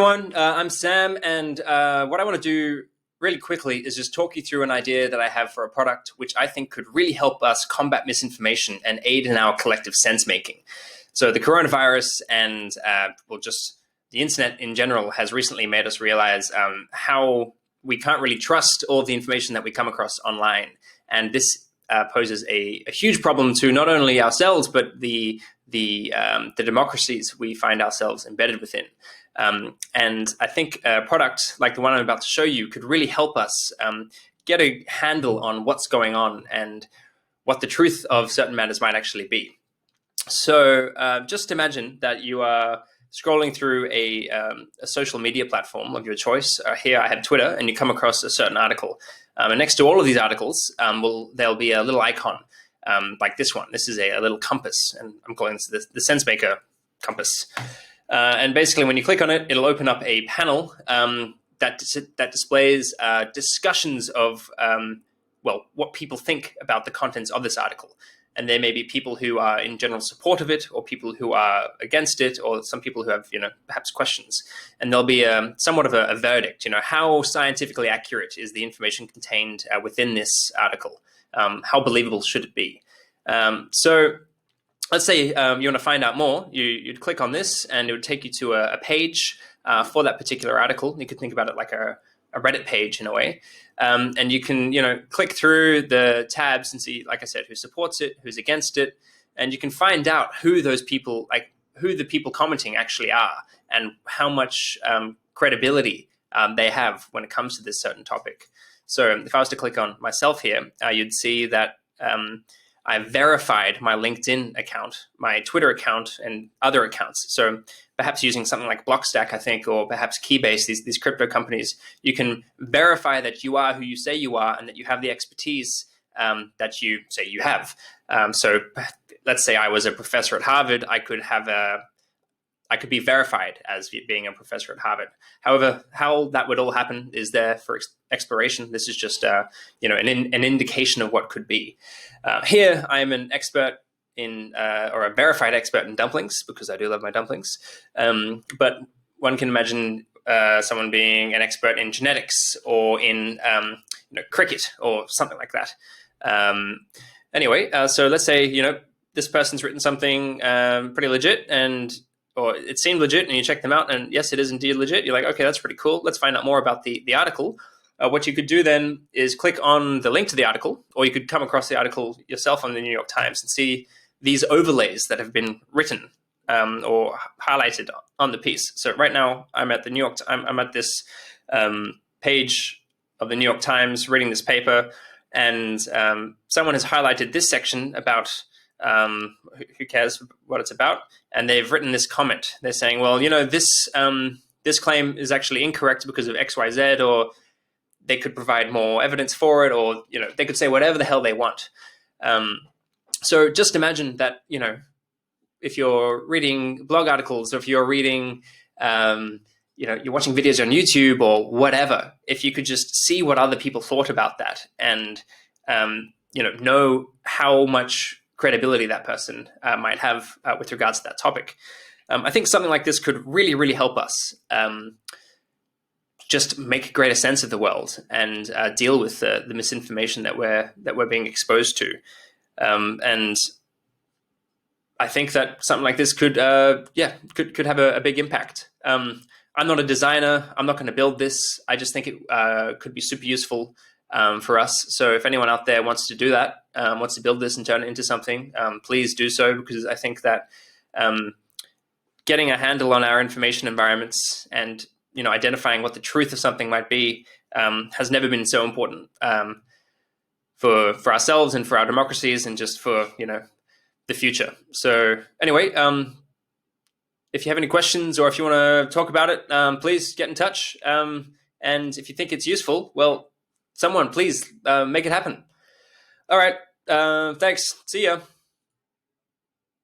everyone, I'm Sam, and what I want to do really quickly is just talk you through an idea that I have for a product which I think could really help us combat misinformation and aid in our collective sense making. So the coronavirus and just the internet in general has recently made us realize how we can't really trust all of the information that we come across online. And this poses a huge problem to not only ourselves, but the democracies we find ourselves embedded within. And I think a product like the one I'm about to show you could really help us get a handle on what's going on and what the truth of certain matters might actually be. So just imagine that you are scrolling through a social media platform of your choice. Here I have Twitter, and you come across a certain article. And next to all of these articles, there'll be a little icon like this one. This is a little compass, and I'm calling this the SenseMaker compass. And basically, when you click on it, it'll open up a panel that displays discussions of, what people think about the contents of this article. And there may be people who are in general support of it, or people who are against it, or some people who have, perhaps questions. And there'll be somewhat of a verdict. How scientifically accurate is the information contained within this article? How believable should it be? So let's say you want to find out more. You'd click on this, and it would take you to a page for that particular article. You could think about it like a Reddit page in a way. And you can, click through the tabs and see, like I said, who supports it, who's against it. And you can find out who those people, who the people commenting actually are, and how much credibility they have when it comes to this certain topic. So if I was to click on myself here, you'd see that I've verified my LinkedIn account, my Twitter account, and other accounts. So perhaps using something like Blockstack, I think, or perhaps Keybase, these crypto companies, you can verify that you are who you say you are and that you have the expertise that you say you have. So let's say I was a professor at Harvard, I could be verified as being a professor at Harvard. However, how that would all happen is there for exploration. This is just an indication of what could be. Here, I am an expert in, or a verified expert in dumplings, because I do love my dumplings. But one can imagine someone being an expert in genetics or in cricket or something like that. Anyway, so let's say this person's written something pretty legit, or it seemed legit, and you check them out, and yes, it is indeed legit. You're like, okay, that's pretty cool. Let's find out more about the article. What you could do then is click on the link to the article, or you could come across the article yourself on the New York Times and see these overlays that have been written or highlighted on the piece. So right now, I'm at the New York. I'm at this page of the New York Times reading this paper, and someone has highlighted this section about. Who cares what it's about? And they've written this comment. They're saying, well, this claim is actually incorrect because of X, Y, Z, or they could provide more evidence for it, or they could say whatever the hell they want. So just imagine that if you're reading blog articles, or if you're reading you're watching videos on YouTube or whatever, if you could just see what other people thought about that and know how much credibility that person might have with regards to that topic. I think something like this could really, really help us just make greater sense of the world and deal with the misinformation that we're being exposed to. And I think that something like this could have a big impact. I'm not a designer. I'm not going to build this. I just think it could be super useful for us. So if anyone out there wants to do that, wants to build this and turn it into something, please do so, because I think that getting a handle on our information environments and identifying what the truth of something might be has never been so important for ourselves and for our democracies and just for the future. So anyway, if you have any questions or if you want to talk about it, please get in touch. And if you think it's useful, well, someone please make it happen. All right. Thanks. See ya.